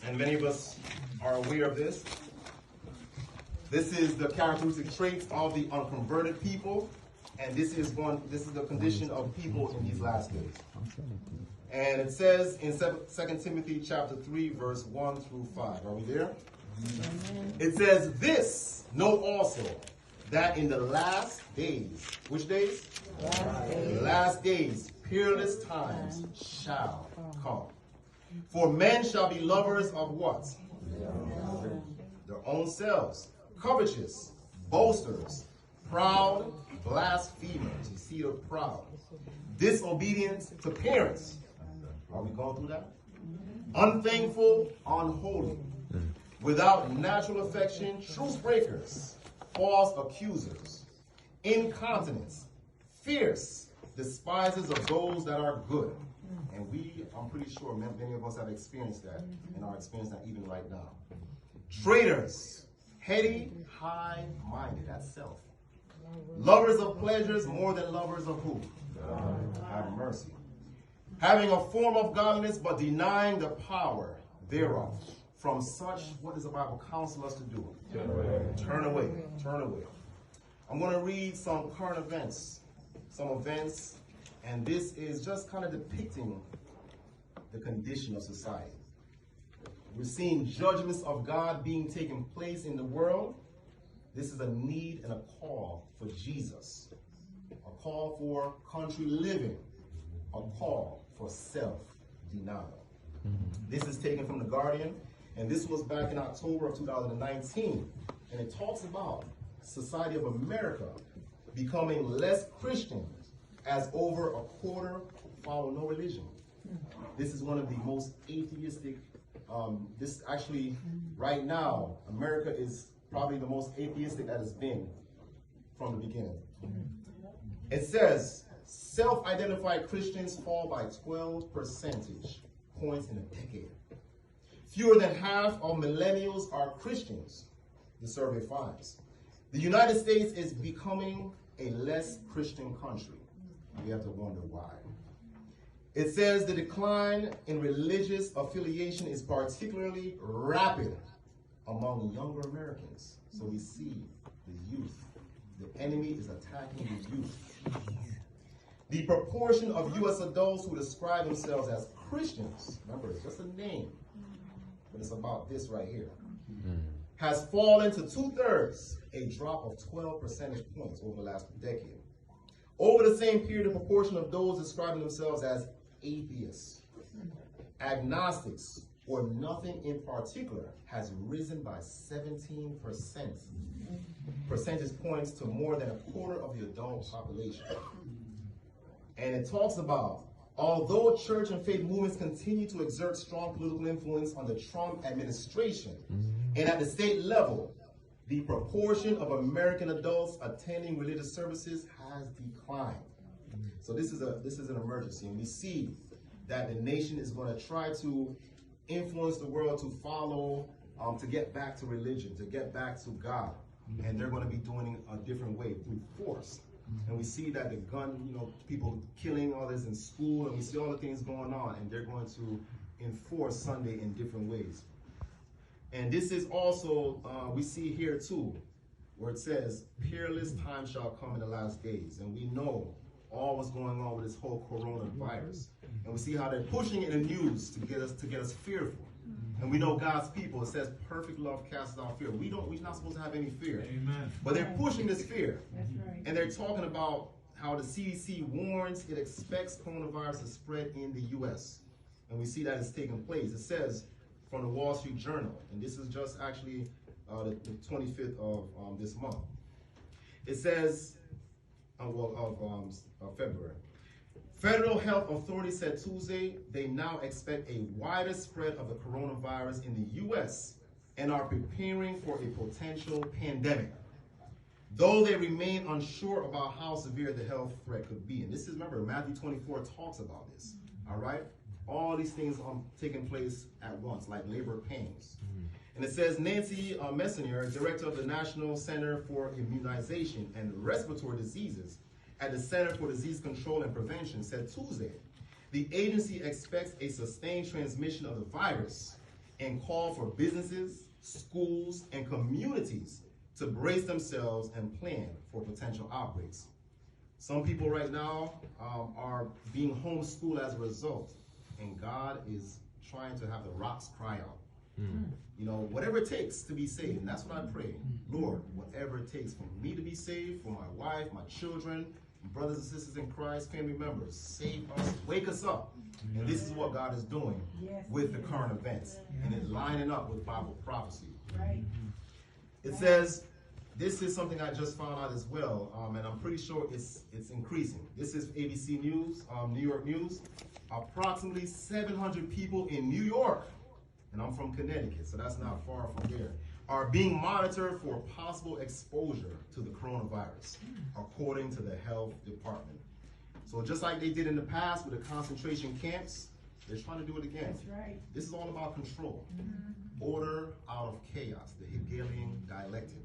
and many of us are aware of this. This is the characteristic traits of the unconverted people, and this is the condition of people in these last days. And it says in 2 Timothy chapter 3, verse 1 through 5. Are we there? It says, "This know also, that in the last days," which days? Last days, peerless times shall come. "For men shall be lovers of what? Their own selves, covetous, boasters, proud, blasphemers." You see the proud. "Disobedient to parents." Are we going through that? "Unthankful, unholy, without natural affection, truce breakers, false accusers, incontinent, fierce, despisers of those that are good." And I'm pretty sure many of us have experienced that and are experiencing that even right now. "Traitors, heady, high-minded," that's self. "Lovers of pleasures more than lovers of who? Have mercy. "Having a form of godliness, but denying the power thereof. From such," what does the Bible counsel us to do? Turn away. Turn away. I'm going to read some current events, and this is just kind of depicting the condition of society. We're seeing judgments of God being taken place in the world. This is a need and a call for Jesus, a call for country living, a call for self-denial. This is taken from The Guardian, and this was back in October of 2019, and it talks about society of America becoming less Christian as over a quarter follow no religion. This is one of the most atheistic, right now, America is probably the most atheistic that has been from the beginning. It says, self-identified Christians fall by 12 percentage points in a decade. Fewer than half of millennials are Christians, the survey finds. The United States is becoming a less Christian country. We have to wonder why. It says the decline in religious affiliation is particularly rapid among younger Americans. So we see the youth. The enemy is attacking the youth. The proportion of U.S. adults who describe themselves as Christians, remember, it's just a name, but it's about this right here, has fallen to 2/3, a drop of 12 percentage points over the last decade. Over the same period, the proportion of those describing themselves as atheists, agnostics, or nothing in particular has risen by 17 percentage points to more than a quarter of the adult population. And it talks about, although church and faith movements continue to exert strong political influence on the Trump administration, and at the state level, the proportion of American adults attending religious services has declined. So this is an emergency, and we see that the nation is going to try to influence the world to follow, to get back to religion, to get back to God, and they're going to be doing it a different way, through force. And we see that the gun, people killing all this in school, and we see all the things going on, and they're going to enforce Sunday in different ways. And this is also, we see here too, where it says, peerless time shall come in the last days. And we know all what's going on with this whole coronavirus. And we see how they're pushing it in the news to get us fearful. And we know God's people, it says perfect love casts out fear. We're not supposed to have any fear. Amen. But they're pushing this fear. That's right. And they're talking about how the CDC warns it expects coronavirus to spread in the U.S. And we see that it's taking place. It says from the Wall Street Journal, and this is just actually the 25th of this month. It says, of February. Federal health authorities said Tuesday they now expect a wider spread of the coronavirus in the U.S. and are preparing for a potential pandemic, though they remain unsure about how severe the health threat could be. And this is, remember, Matthew 24 talks about this, all right? All these things are taking place at once, like labor pains. And it says Nancy Messonnier, director of the National Center for Immunization and Respiratory Diseases at the Center for Disease Control and Prevention, said Tuesday the agency expects a sustained transmission of the virus and call for businesses, schools, and communities to brace themselves and plan for potential outbreaks. Some people right now are being homeschooled as a result, and God is trying to have the rocks cry out. You know, whatever it takes to be saved, and that's what I pray. Lord, whatever it takes for me to be saved, for my wife, my children, brothers and sisters in Christ, family members, save us, wake us up. And this is what God is doing with the current events, and it's lining up with Bible prophecy. Right. It says, this is something I just found out as well, and I'm pretty sure it's increasing. This is ABC News, New York News. Approximately 700 people in New York, and I'm from Connecticut, so that's not far from there, are being monitored for possible exposure to the coronavirus, according to the health department. So just like they did in the past with the concentration camps, they're trying to do it again. That's right. This is all about control. Order out of chaos, the Hegelian dialectic.